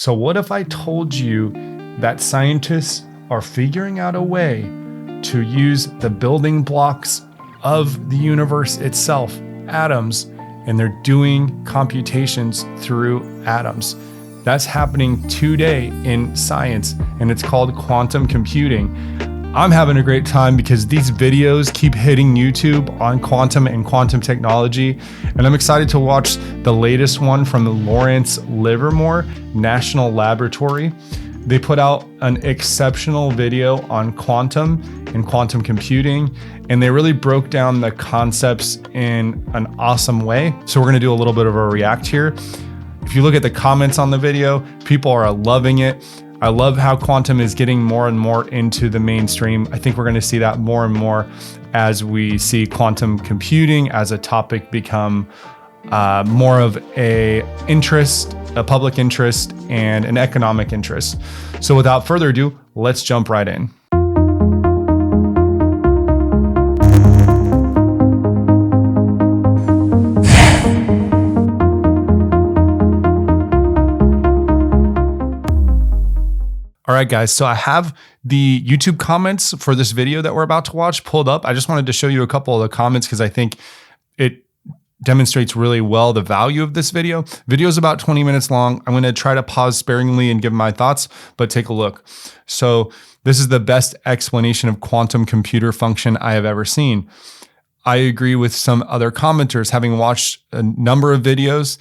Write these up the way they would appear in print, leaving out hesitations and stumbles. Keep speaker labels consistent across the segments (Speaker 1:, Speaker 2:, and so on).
Speaker 1: So what if I told you that scientists are figuring out a way to use the building blocks of the universe itself, atoms, and they're doing computations through atoms? That's happening today in science, and it's called quantum computing. I'm having a great time because these videos keep hitting YouTube on quantum and quantum technology, and I'm excited to watch the latest one from the Lawrence Livermore National Laboratory. They put out an exceptional video on quantum and quantum computing, and they really broke down the concepts in an awesome way. So we're gonna do a little bit of a react here. If you look at the comments on the video, people are loving it. I love how quantum is getting more and more into the mainstream. I think we're going to see that more and more as we see quantum computing as a topic become more of a interest, a public interest, and an economic interest. So without further ado, let's jump right in. All right, guys, so I have the YouTube comments for this video that we're about to watch pulled up. I just wanted to show you a couple of the comments because I think it demonstrates really well the value of this video. Video is about 20 minutes long. I'm going to try to pause sparingly and give my thoughts, but take a look. So this is the best explanation of quantum computer function I have ever seen. I agree with some other commenters. Having watched a number of videos,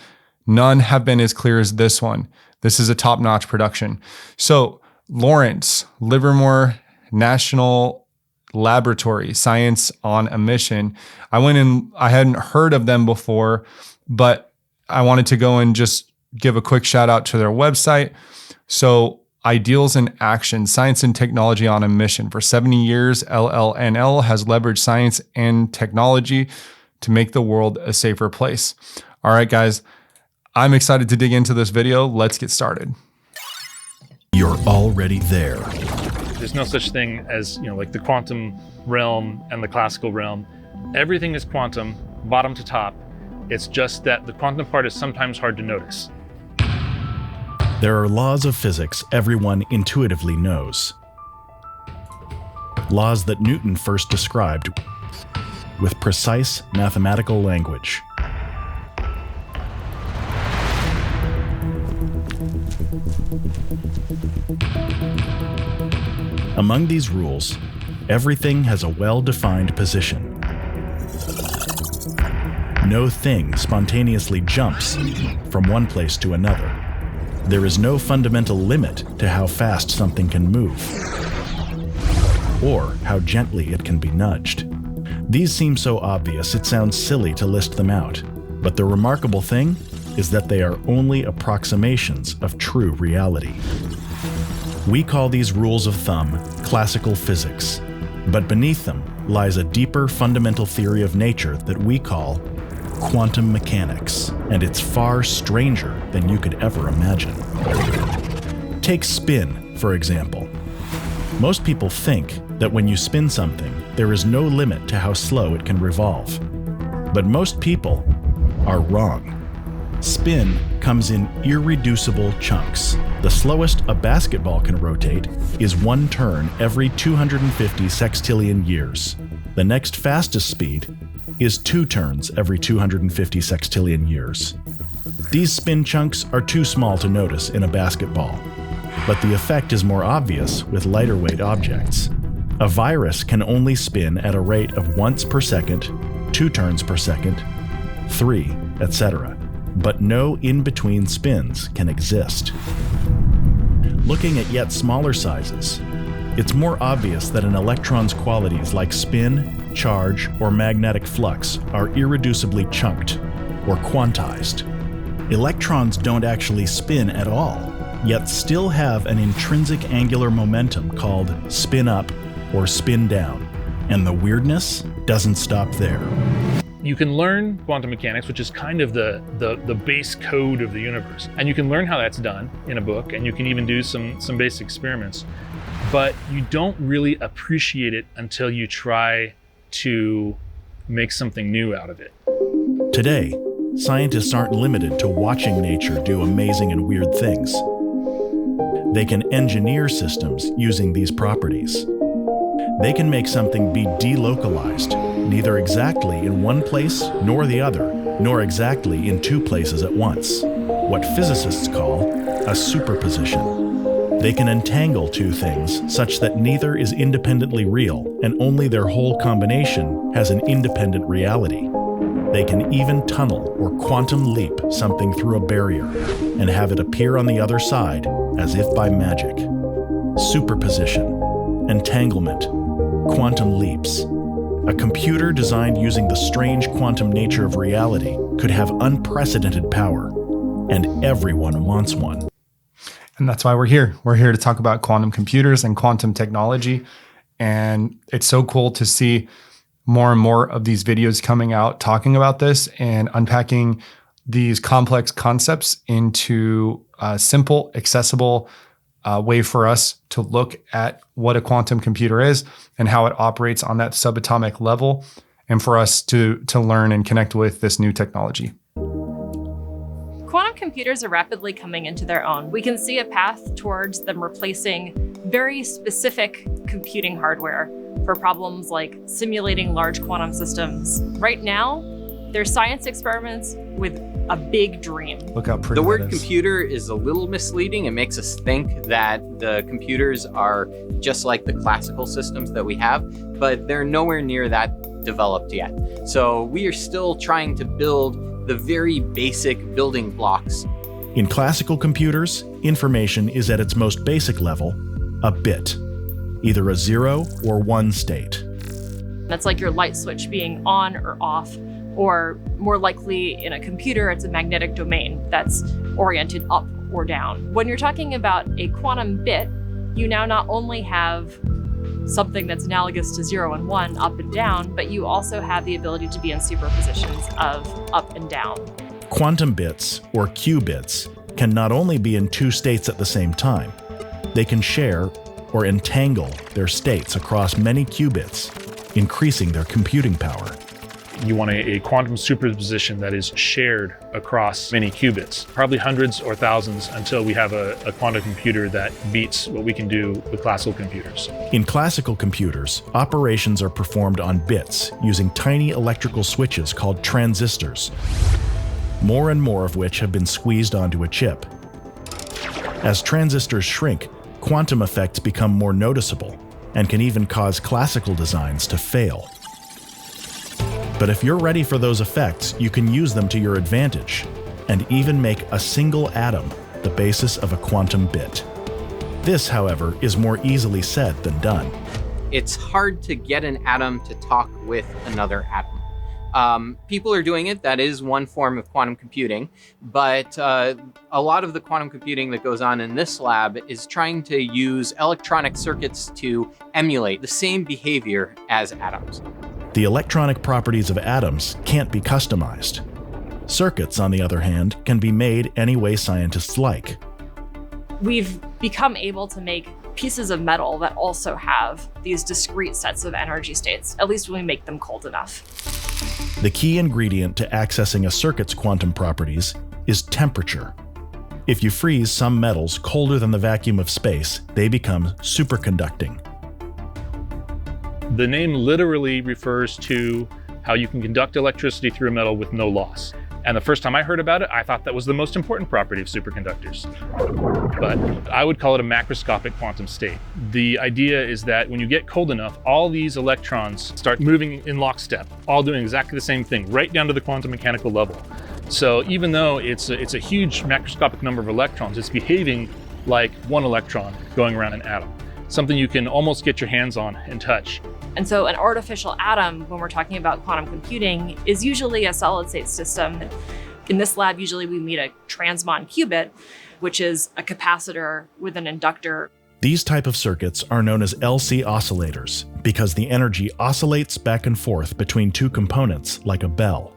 Speaker 1: none have been as clear as this one. This is a top-notch production. So Lawrence Livermore National Laboratory, Science on a Mission. I went in, I hadn't heard of them before, but I wanted to go and just give a quick shout out to their website. So Ideals in Action, Science and Technology on a Mission. For 70 years, LLNL has leveraged science and technology to make the world a safer place. All right, guys, I'm excited to dig into this video. Let's get started.
Speaker 2: You're already there.
Speaker 3: There's no such thing as, like the quantum realm and the classical realm. Everything is quantum, bottom to top. It's just that the quantum part is sometimes hard to notice.
Speaker 2: There are laws of physics everyone intuitively knows. Laws that Newton first described with precise mathematical language. Among these rules, everything has a well-defined position. No thing spontaneously jumps from one place to another. There is no fundamental limit to how fast something can move, or how gently it can be nudged. These seem so obvious it sounds silly to list them out, but the remarkable thing is that they are only approximations of true reality. We call these rules of thumb classical physics, but beneath them lies a deeper fundamental theory of nature that we call quantum mechanics, and it's far stranger than you could ever imagine. Take spin, for example. Most people think that when you spin something, there is no limit to how slow it can revolve. But most people are wrong. Spin comes in irreducible chunks. The slowest a basketball can rotate is one turn every 250 sextillion years. The next fastest speed is 2 turns every 250 sextillion years. These spin chunks are too small to notice in a basketball, but the effect is more obvious with lighter weight objects. A virus can only spin at a rate of once per second, 2 turns per second, 3, etc. But no in-between spins can exist. Looking at yet smaller sizes, it's more obvious that an electron's qualities like spin, charge, or magnetic flux are irreducibly chunked, or quantized. Electrons don't actually spin at all, yet still have an intrinsic angular momentum called spin up or spin down. And the weirdness doesn't stop there.
Speaker 3: You can learn quantum mechanics, which is kind of the base code of the universe. And you can learn how that's done in a book, and you can even do some basic experiments. But you don't really appreciate it until you try to make something new out of it.
Speaker 2: Today, scientists aren't limited to watching nature do amazing and weird things. They can engineer systems using these properties. They can make something be delocalized, neither exactly in one place nor the other, nor exactly in two places at once, what physicists call a superposition. They can entangle two things such that neither is independently real and only their whole combination has an independent reality. They can even tunnel or quantum leap something through a barrier and have it appear on the other side as if by magic. Superposition, entanglement, quantum leaps. A computer designed using the strange quantum nature of reality could have unprecedented power, and everyone wants one.
Speaker 1: And that's why we're here. We're here to talk about quantum computers and quantum technology. And it's so cool to see more and more of these videos coming out talking about this and unpacking these complex concepts into a simple, accessible way for us to look at what a quantum computer is and how it operates on that subatomic level, and for us to learn and connect with this new technology.
Speaker 4: Quantum computers are rapidly coming into their own. We can see a path towards them replacing very specific computing hardware for problems like simulating large quantum systems. Right now, they're science experiments with a big dream.
Speaker 1: Look how pretty
Speaker 5: The word
Speaker 1: that is.
Speaker 5: computer is a little misleading. It makes us think that the computers are just like the classical systems that we have, but they're nowhere near that developed yet. So we are still trying to build the very basic building blocks.
Speaker 2: In classical computers, information is at its most basic level, a bit, either a 0 or 1 state.
Speaker 4: That's like your light switch being on or off, or more likely in a computer, it's a magnetic domain that's oriented up or down. When you're talking about a quantum bit, you now not only have something that's analogous to 0 and 1, up and down, but you also have the ability to be in superpositions of up and down.
Speaker 2: Quantum bits, or qubits, can not only be in two states at the same time, they can share or entangle their states across many qubits, increasing their computing power.
Speaker 3: You want a quantum superposition that is shared across many qubits, probably hundreds or thousands, until we have a quantum computer that beats what we can do with classical computers.
Speaker 2: In classical computers, operations are performed on bits using tiny electrical switches called transistors, more and more of which have been squeezed onto a chip. As transistors shrink, quantum effects become more noticeable and can even cause classical designs to fail. But if you're ready for those effects, you can use them to your advantage and even make a single atom the basis of a quantum bit. This, however, is more easily said than done.
Speaker 5: It's hard to get an atom to talk with another atom. People are doing it. That is one form of quantum computing. But a lot of the quantum computing that goes on in this lab is trying to use electronic circuits to emulate the same behavior as atoms.
Speaker 2: The electronic properties of atoms can't be customized. Circuits, on the other hand, can be made any way scientists like.
Speaker 4: We've become able to make pieces of metal that also have these discrete sets of energy states, at least when we make them cold enough.
Speaker 2: The key ingredient to accessing a circuit's quantum properties is temperature. If you freeze some metals colder than the vacuum of space, they become superconducting.
Speaker 3: The name literally refers to how you can conduct electricity through a metal with no loss. And the first time I heard about it, I thought that was the most important property of superconductors. But I would call it a macroscopic quantum state. The idea is that when you get cold enough, all these electrons start moving in lockstep, all doing exactly the same thing, right down to the quantum mechanical level. So even though it's a huge macroscopic number of electrons, it's behaving like one electron going around an atom, something you can almost get your hands on and touch.
Speaker 4: And so an artificial atom, when we're talking about quantum computing, is usually a solid state system. In this lab, usually we meet a transmon qubit, which is a capacitor with an inductor.
Speaker 2: These type of circuits are known as LC oscillators because the energy oscillates back and forth between two components like a bell.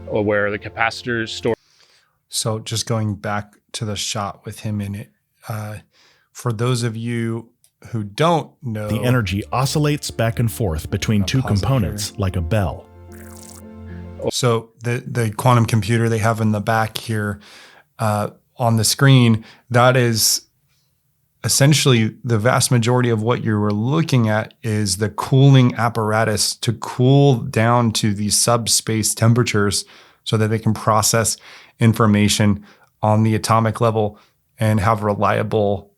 Speaker 3: Or where the capacitors store.
Speaker 1: So just going back to the shot with him in it, for those of you who don't know,
Speaker 2: the energy oscillates back and forth between two components like a bell.
Speaker 1: So the quantum computer they have in the back here on the screen, that is essentially the vast majority of what you were looking at is the cooling apparatus to cool down to these subspace temperatures so that they can process information on the atomic level and have reliable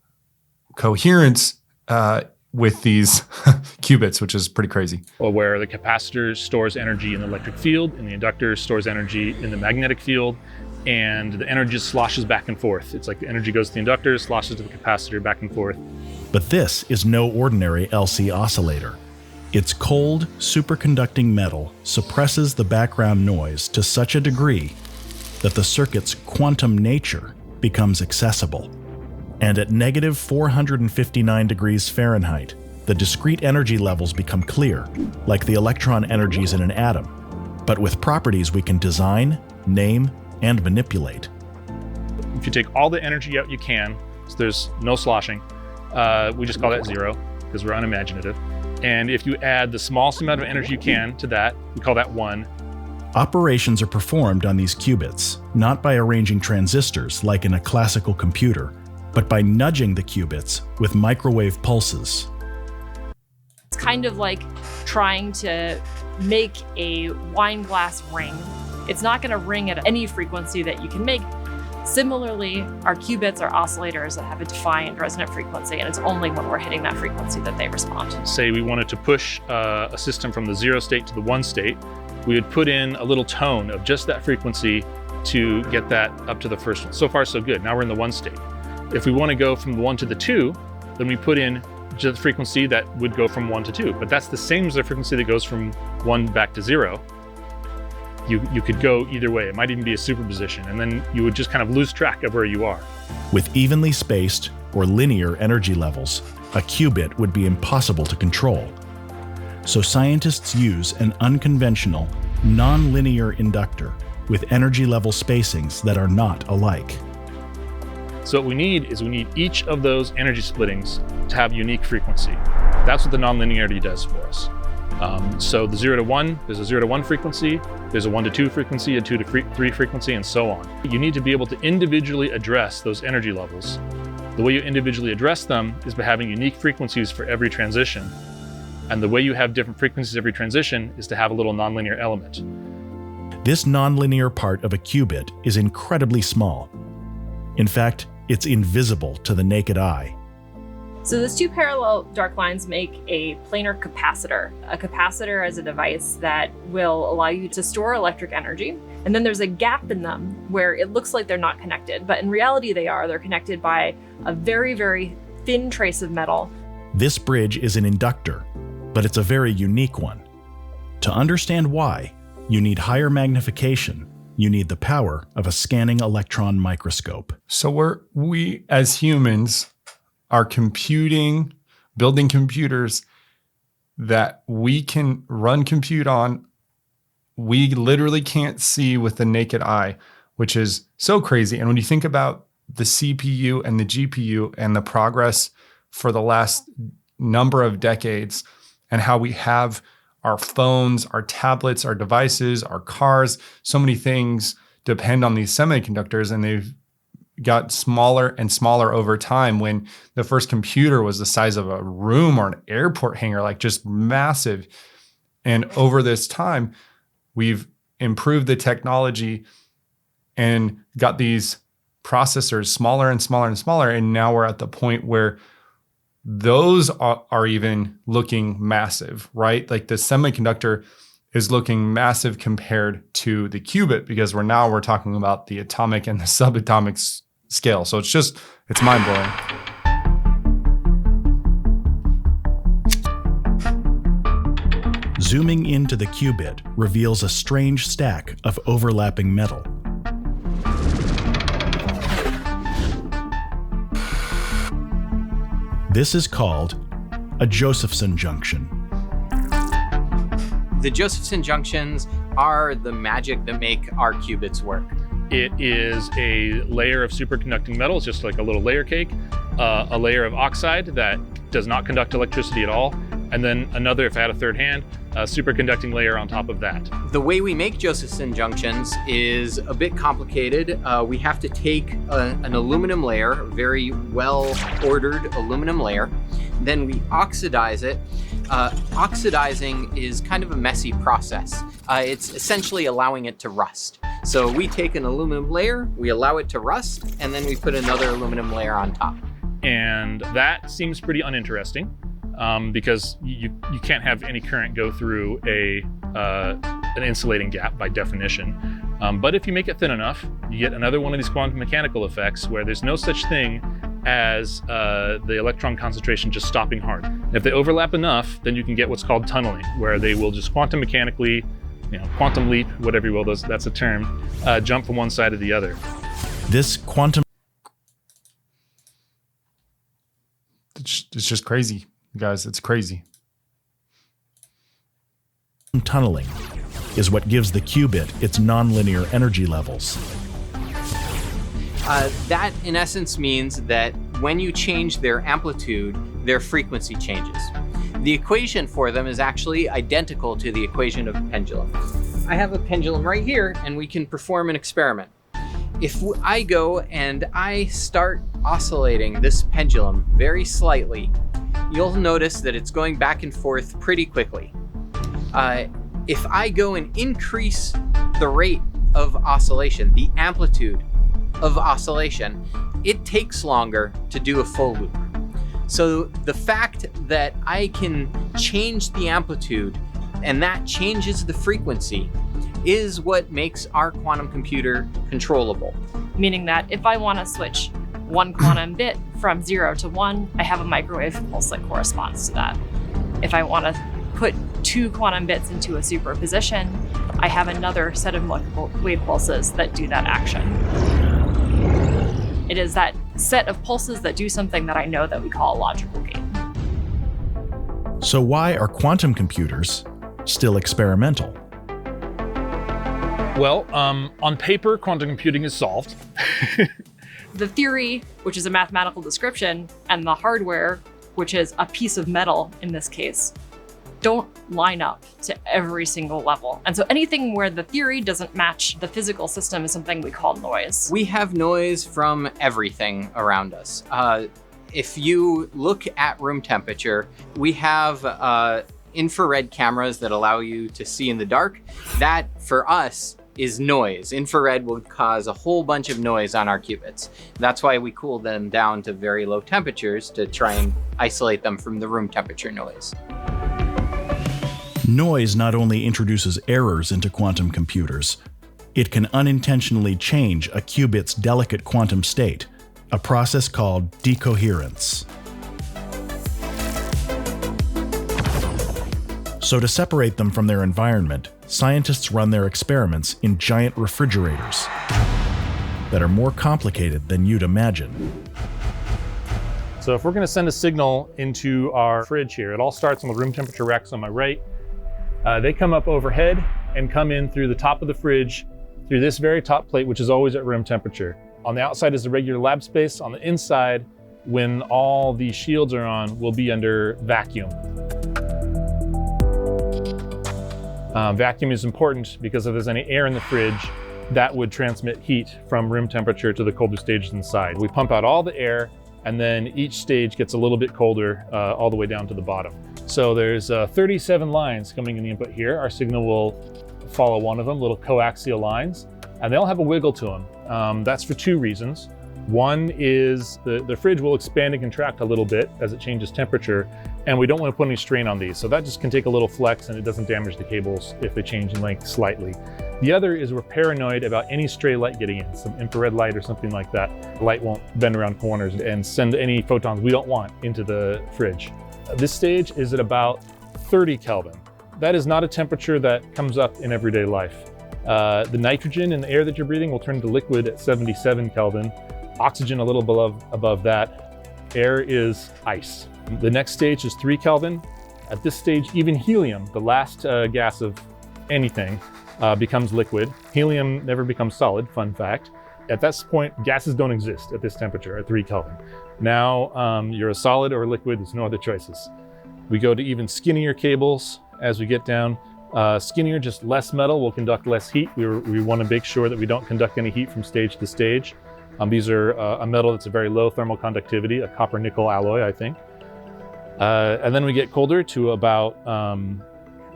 Speaker 1: coherence with these qubits, which is pretty crazy.
Speaker 3: Or where the capacitor stores energy in the electric field and the inductor stores energy in the magnetic field, and the energy just sloshes back and forth. It's like the energy goes to the inductor, sloshes to the capacitor, back and forth.
Speaker 2: But this is no ordinary LC oscillator. Its cold, superconducting metal suppresses the background noise to such a degree that the circuit's quantum nature becomes accessible. And at negative 459 degrees Fahrenheit, the discrete energy levels become clear, like the electron energies in an atom, but with properties we can design, name, and manipulate.
Speaker 3: If you take all the energy out you can, so there's no sloshing, we just call that zero because we're unimaginative. And if you add the smallest amount of energy you can to that, we call that one.
Speaker 2: Operations are performed on these qubits, not by arranging transistors like in a classical computer, but by nudging the qubits with microwave pulses.
Speaker 4: It's kind of like trying to make a wine glass ring. It's not going to ring at any frequency that you can make. Similarly, our qubits are oscillators that have a defined resonant frequency, and it's only when we're hitting that frequency that they respond.
Speaker 3: Say we wanted to push a system from the 0 state to the 1 state, we would put in a little tone of just that frequency to get that up to the first one. So far, so good. Now we're in the 1 state. If we want to go from the 1 to the 2, then we put in just the frequency that would go from 1 to 2. But that's the same as the frequency that goes from 1 back to 0. You could go either way. It might even be a superposition, and then you would just kind of lose track of where you are.
Speaker 2: With evenly spaced or linear energy levels, a qubit would be impossible to control. So scientists use an unconventional, non-linear inductor with energy level spacings that are not alike.
Speaker 3: So what we need is each of those energy splittings to have unique frequency. That's what the nonlinearity does for us. So the 0 to 1, there's a 0 to 1 frequency, there's a 1 to 2 frequency, a 2 to 3 frequency, and so on. You need to be able to individually address those energy levels. The way you individually address them is by having unique frequencies for every transition. And the way you have different frequencies every transition is to have a little nonlinear element.
Speaker 2: This nonlinear part of a qubit is incredibly small. In fact, it's invisible to the naked eye.
Speaker 4: So those two parallel dark lines make a planar capacitor. A capacitor is a device that will allow you to store electric energy. And then there's a gap in them where it looks like they're not connected, but in reality they are. They're connected by a very, very thin trace of metal.
Speaker 2: This bridge is an inductor, but it's a very unique one. To understand why, you need higher magnification. You need the power of a scanning electron microscope.
Speaker 1: So we as humans are building computers that we can run compute on. We literally can't see with the naked eye, which is so crazy. And when you think about the CPU and the GPU and the progress for the last number of decades and how we have our phones, our tablets, our devices, our cars, so many things depend on these semiconductors, and they've got smaller and smaller over time. When the first computer was the size of a room or an airport hangar, like just massive. And over this time, we've improved the technology and got these processors smaller and smaller and smaller. And now we're at the point where those are even looking massive, right? Like the semiconductor is looking massive compared to the qubit, because we're talking about the atomic and the subatomic scale. So it's mind-blowing.
Speaker 2: Zooming into the qubit reveals a strange stack of overlapping metal. This is called a Josephson junction.
Speaker 5: The Josephson junctions are the magic that make our qubits work.
Speaker 3: It is a layer of superconducting metal. It's just like a little layer cake, a layer of oxide that does not conduct electricity at all, and then another, if I had a third hand, superconducting layer on top of that.
Speaker 5: The way we make Josephson junctions is a bit complicated. We have to take an aluminum layer, a very well-ordered aluminum layer, then we oxidize it. Oxidizing is kind of a messy process. It's essentially allowing it to rust. So we take an aluminum layer, we allow it to rust, and then we put another aluminum layer on top.
Speaker 3: And that seems pretty uninteresting because you can't have any current go through an insulating gap by definition. But if you make it thin enough, you get another one of these quantum mechanical effects where there's no such thing as the electron concentration just stopping hard. If they overlap enough, then you can get what's called tunneling, where they will just quantum mechanically, quantum leap, whatever you will, that's a term, jump from one side to the other.
Speaker 2: This quantum
Speaker 1: It's just crazy, guys. It's crazy.
Speaker 2: tunneling is what gives the qubit its nonlinear energy levels.
Speaker 5: That, in essence, means that when you change their amplitude, their frequency changes. The equation for them is actually identical to the equation of a pendulum. I have a pendulum right here, and we can perform an experiment. If I go and I start oscillating this pendulum very slightly, you'll notice that it's going back and forth pretty quickly. If I go and increase the rate of oscillation, the amplitude of oscillation, it takes longer to do a full loop. So the fact that I can change the amplitude and that changes the frequency is what makes our quantum computer controllable.
Speaker 4: Meaning that if I want to switch one quantum bit from 0 to 1, I have a microwave pulse that corresponds to that. If I want to put 2 quantum bits into a superposition, I have another set of microwave pulses that do that action. It is that set of pulses that do something that I know that we call a logical gate.
Speaker 2: So why are quantum computers still experimental?
Speaker 3: Well, on paper, quantum computing is solved.
Speaker 4: The theory, which is a mathematical description, and the hardware, which is a piece of metal in this case, don't line up to every single level. And so anything where the theory doesn't match the physical system is something we call noise.
Speaker 5: We have noise from everything around us. If you look at room temperature, we have infrared cameras that allow you to see in the dark. That, for us, is noise. Infrared will cause a whole bunch of noise on our qubits. That's why we cool them down to very low temperatures to try and isolate them from the room temperature noise.
Speaker 2: Noise not only introduces errors into quantum computers, it can unintentionally change a qubit's delicate quantum state, a process called decoherence. So to separate them from their environment, scientists run their experiments in giant refrigerators that are more complicated than you'd imagine.
Speaker 3: So if we're going to send a signal into our fridge here, it all starts on the room temperature racks on my right. They come up overhead and come in through the top of the fridge, through this very top plate, which is always at room temperature. On the outside is the regular lab space. On the inside, when all the shields are on, will be under vacuum. Vacuum is important because if there's any air in the fridge, that would transmit heat from room temperature to the colder stages inside. We pump out all the air, and then each stage gets a little bit colder all the way down to the bottom. So there's 37 lines coming in the input here. Our signal will follow one of them, little coaxial lines, and they all have a wiggle to them. That's for 2 reasons. One is the fridge will expand and contract a little bit as it changes temperature, and we don't want to put any strain on these. So that just can take a little flex and it doesn't damage the cables if they change in length slightly. The other is we're paranoid about any stray light getting in, some infrared light or something like that. The light won't bend around corners and send any photons we don't want into the fridge. This stage is at about 30 Kelvin. That is not a temperature that comes up in everyday life. The nitrogen in the air that you're breathing will turn to liquid at 77 Kelvin. Oxygen a little above that. Air is ice. The next stage is 3 Kelvin. At this stage, even helium, the last gas of anything, becomes liquid. Helium never becomes solid, fun fact. At this point, gases don't exist at this temperature, at 3 Kelvin. Now you're a solid or a liquid, there's no other choices. We go to even skinnier cables, as we get down skinnier, just less metal will conduct less heat. We want to make sure that we don't conduct any heat from stage to stage. These are a metal that's a very low thermal conductivity, a copper nickel alloy, I think. And then we get colder to about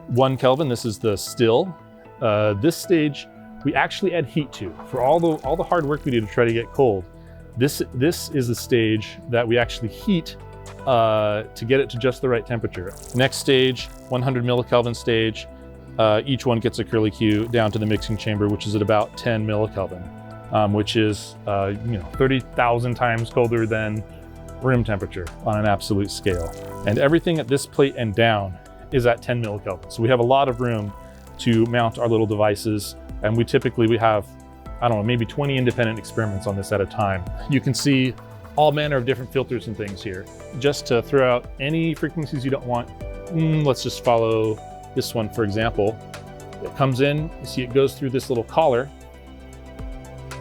Speaker 3: 1 Kelvin. This is the still. This stage we actually add heat to. For all the hard work we do to try to get cold, this is the stage that we actually heat to get it to just the right temperature. Next stage, 100 millikelvin stage. Each one gets a curlicue down to the mixing chamber, which is at about 10 millikelvin, which is 30,000 times colder than room temperature on an absolute scale. And everything at this plate and down is at 10 millikelvin. So we have a lot of room to mount our little devices. And we have, I don't know, maybe 20 independent experiments on this at a time. You can see all manner of different filters and things here. Just to throw out any frequencies you don't want, let's just follow this one, for example. It comes in, you see it goes through this little collar,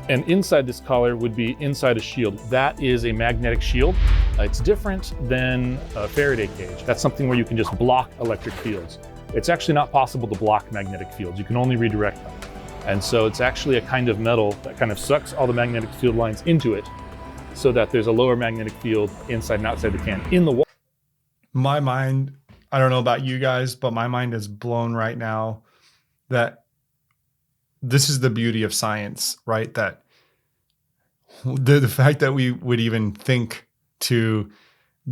Speaker 3: and inside this collar would be inside a shield. That is a magnetic shield. It's different than a Faraday cage. That's something where you can just block electric fields. It's actually not possible to block magnetic fields. You can only redirect them. And so it's actually a kind of metal that kind of sucks all the magnetic field lines into it so that there's a lower magnetic field inside and outside the can. In the wall.
Speaker 1: My mind, I don't know about you guys, but my mind is blown right now that this is the beauty of science, right? That the fact that we would even think to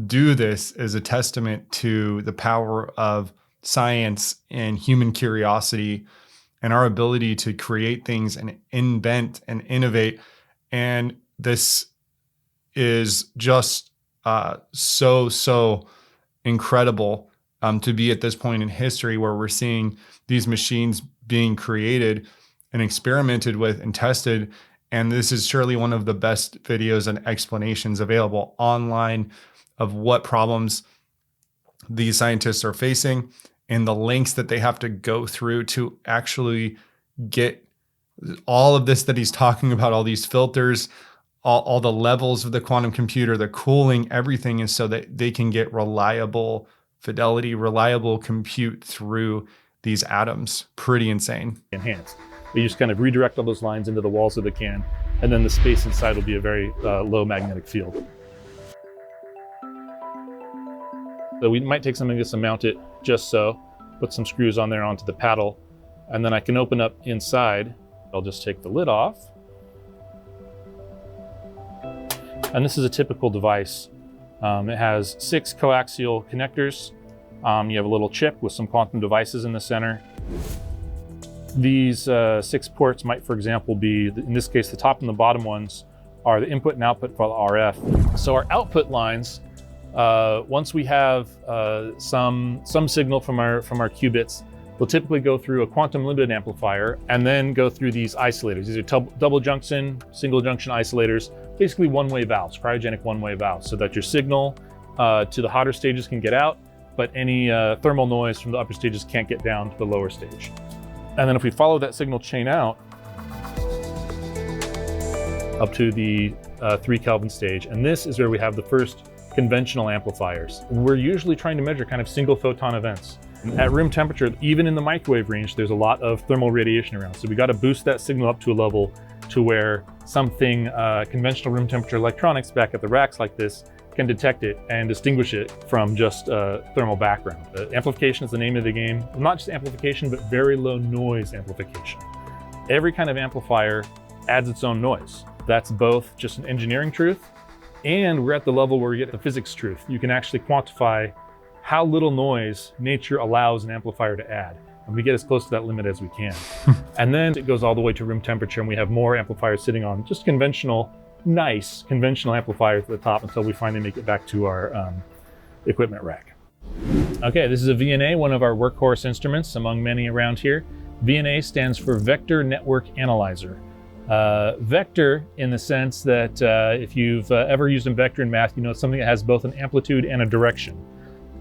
Speaker 1: do this is a testament to the power of science and human curiosity and our ability to create things and invent and innovate. And this is just so incredible to be at this point in history where we're seeing these machines being created and experimented with and tested. And this is surely one of the best videos and explanations available online of what problems these scientists are facing and the lengths that they have to go through to actually get all of this that he's talking about, all these filters, all the levels of the quantum computer, the cooling, everything is so that they can get reliable fidelity, reliable compute through these atoms. Pretty insane.
Speaker 3: Enhanced. You just kind of redirect all those lines into the walls of the can, and then the space inside will be a very low magnetic field. So we might take something just to mount it just so, put some screws on there onto the paddle, and then I can open up inside. I'll just take the lid off. And this is a typical device. It has 6 coaxial connectors. You have a little chip with some quantum devices in the center. These 6 ports might, for example, be, in this case, the top and the bottom ones are the input and output for the RF. So our output lines, once we have some signal from our qubits, we'll typically go through a quantum limited amplifier and then go through these isolators. These are double junction, single junction isolators, basically one-way valves, cryogenic one-way valves, so that your signal to the hotter stages can get out, but any thermal noise from the upper stages can't get down to the lower stage. And then if we follow that signal chain out up to the 3 Kelvin stage, and this is where we have the first conventional amplifiers. We're usually trying to measure kind of single photon events. At room temperature, even in the microwave range, there's a lot of thermal radiation around. So we got to boost that signal up to a level to where something conventional room temperature electronics back at the racks like this can detect it and distinguish it from just thermal background. Amplification is the name of the game. Not just amplification, but very low noise amplification. Every kind of amplifier adds its own noise. That's both just an engineering truth, and we're at the level where we get the physics truth. You can actually quantify how little noise nature allows an amplifier to add. And we get as close to that limit as we can. And then it goes all the way to room temperature, and we have more amplifiers sitting on just conventional, nice conventional amplifiers at the top until we finally make it back to our equipment rack. Okay, this is a VNA, one of our workhorse instruments among many around here. VNA stands for Vector Network Analyzer. Vector in the sense that if you've ever used a vector in math, you know it's something that has both an amplitude and a direction.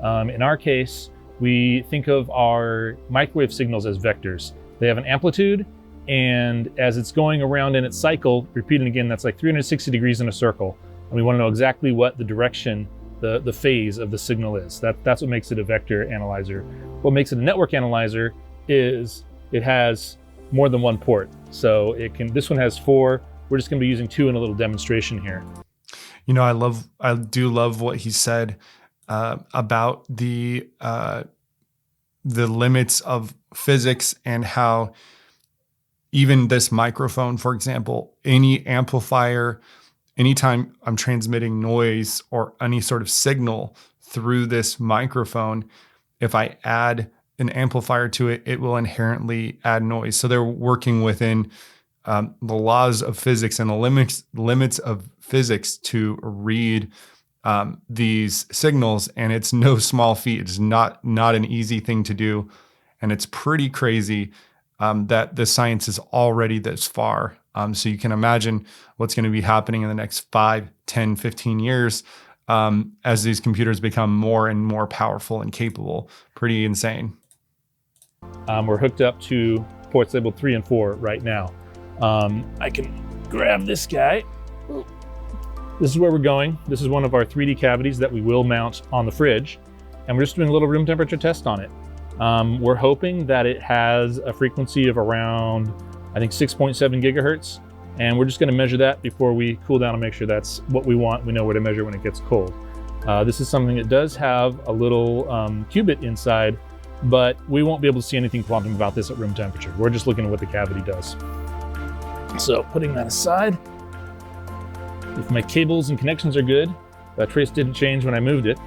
Speaker 3: In our case, we think of our microwave signals as vectors. They have an amplitude, and as it's going around in its cycle, repeating again, that's like 360 degrees in a circle. And we want to know exactly what the direction the phase of the signal is. That's what makes it a vector analyzer. What makes it a network analyzer is it has more than one port. So this one has 4. We're just going to be using 2 in a little demonstration here.
Speaker 1: You know, I do love what he said about the limits of physics and how even this microphone, for example, any amplifier, anytime I'm transmitting noise or any sort of signal through this microphone, if I add an amplifier to it, it will inherently add noise. So they're working within the laws of physics and the limits of physics to read these signals. And it's no small feat. It's not an easy thing to do. And it's pretty crazy that the science is already this far. So you can imagine what's going to be happening in the next 5, 10, 15 years as these computers become more and more powerful and capable. Pretty insane.
Speaker 3: We're hooked up to ports labeled 3 and 4 right now. I can grab this guy. This is where we're going. This is one of our 3D cavities that we will mount on the fridge. And we're just doing a little room temperature test on it. We're hoping that it has a frequency of around, I think 6.7 gigahertz. And we're just going to measure that before we cool down and make sure that's what we want. We know where to measure when it gets cold. This is something that does have a little qubit inside, but we won't be able to see anything quantum about this at room temperature. We're just looking at what the cavity does. So putting that aside, if my cables and connections are good, that trace didn't change when I moved it.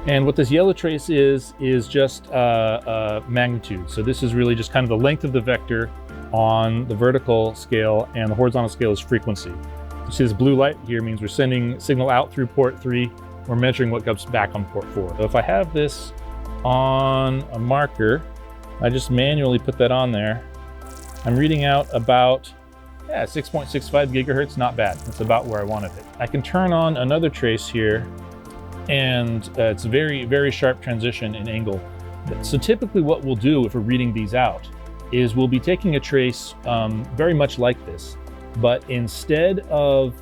Speaker 3: And what this yellow trace is just magnitude. So this is really just kind of the length of the vector on the vertical scale, and the horizontal scale is frequency. You see this blue light here means we're sending signal out through port 3. We're measuring what comes back on port 4. So if I have this on a marker, I just manually put that on there. I'm reading out about 6.65 gigahertz, not bad. That's about where I wanted it. I can turn on another trace here, and it's very, very sharp transition in angle. So typically what we'll do if we're reading these out is we'll be taking a trace very much like this, but instead of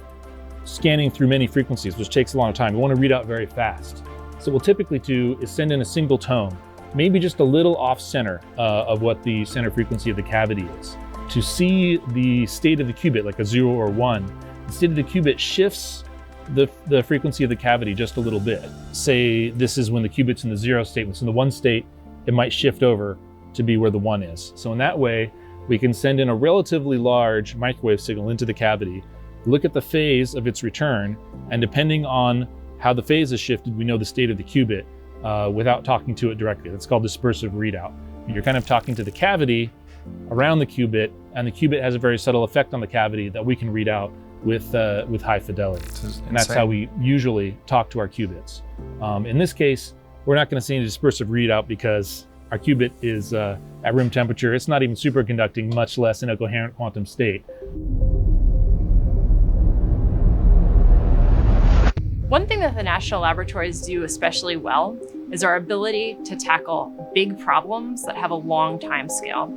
Speaker 3: scanning through many frequencies, which takes a long time, we want to read out very fast. So what we'll typically do is send in a single tone, maybe just a little off center of what the center frequency of the cavity is. To see the state of the qubit, like a 0 or 1, the state of the qubit shifts the frequency of the cavity just a little bit. Say this is when the qubit's in the 0 state. When it's in the 1 state, it might shift over to be where the 1 is. So in that way, we can send in a relatively large microwave signal into the cavity, look at the phase of its return, and depending on how the phase is shifted, we know the state of the qubit without talking to it directly. That's called dispersive readout. You're kind of talking to the cavity around the qubit, and the qubit has a very subtle effect on the cavity that we can read out with high fidelity. And that's how we usually talk to our qubits. In this case, we're not going to see any dispersive readout because our qubit is at room temperature. It's not even superconducting, much less in a coherent quantum state.
Speaker 4: One thing that the national laboratories do especially well is our ability to tackle big problems that have a long time scale.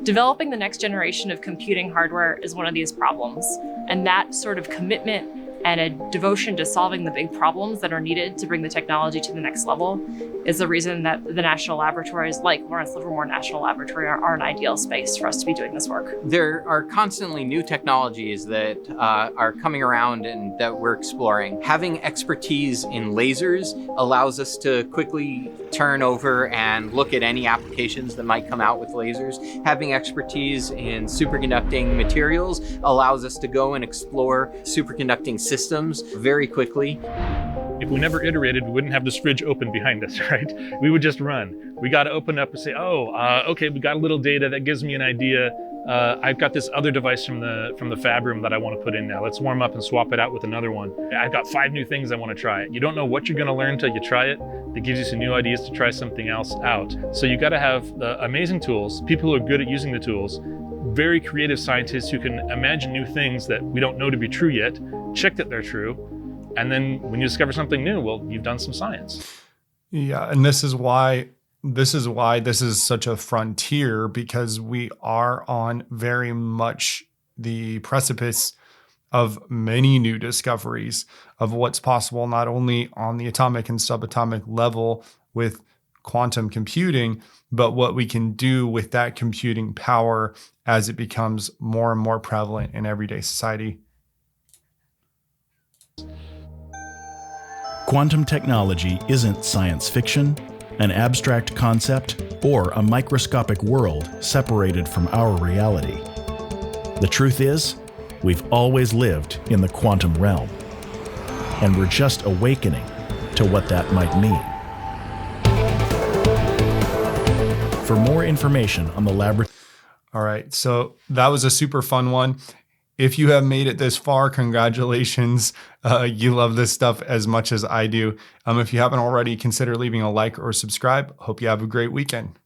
Speaker 4: Developing the next generation of computing hardware is one of these problems, and that sort of commitment and a devotion to solving the big problems that are needed to bring the technology to the next level is the reason that the national laboratories like Lawrence Livermore National Laboratory are an ideal space for us to be doing this work.
Speaker 5: There are constantly new technologies that are coming around and that we're exploring. Having expertise in lasers allows us to quickly turn over and look at any applications that might come out with lasers. Having expertise in superconducting materials allows us to go and explore superconducting systems very quickly.
Speaker 3: If we never iterated, we wouldn't have this fridge open behind us, right? We would just run. We got to open up and say, okay, we got a little data that gives me an idea. I've got this other device from the fab room that I want to put in now. Let's warm up and swap it out with another one. I've got 5 new things I want to try. You don't know what you're going to learn until you try it. It gives you some new ideas to try something else out. So you got to have amazing tools, people who are good at using the tools, very creative scientists who can imagine new things that we don't know to be true yet, check that they're true, and then when you discover something new, well, you've done some science.
Speaker 1: Yeah, and this is why this is such a frontier, because we are on very much the precipice of many new discoveries of what's possible, not only on the atomic and subatomic level with quantum computing, but what we can do with that computing power as it becomes more and more prevalent in everyday society.
Speaker 2: Quantum technology isn't science fiction, an abstract concept, or a microscopic world separated from our reality. The truth is, we've always lived in the quantum realm, and we're just awakening to what that might mean. For more information on the laboratory.
Speaker 1: All right, so that was a super fun one. If you have made it this far, congratulations. You love this stuff as much as I do. If you haven't already, consider leaving a like or subscribe. Hope you have a great weekend.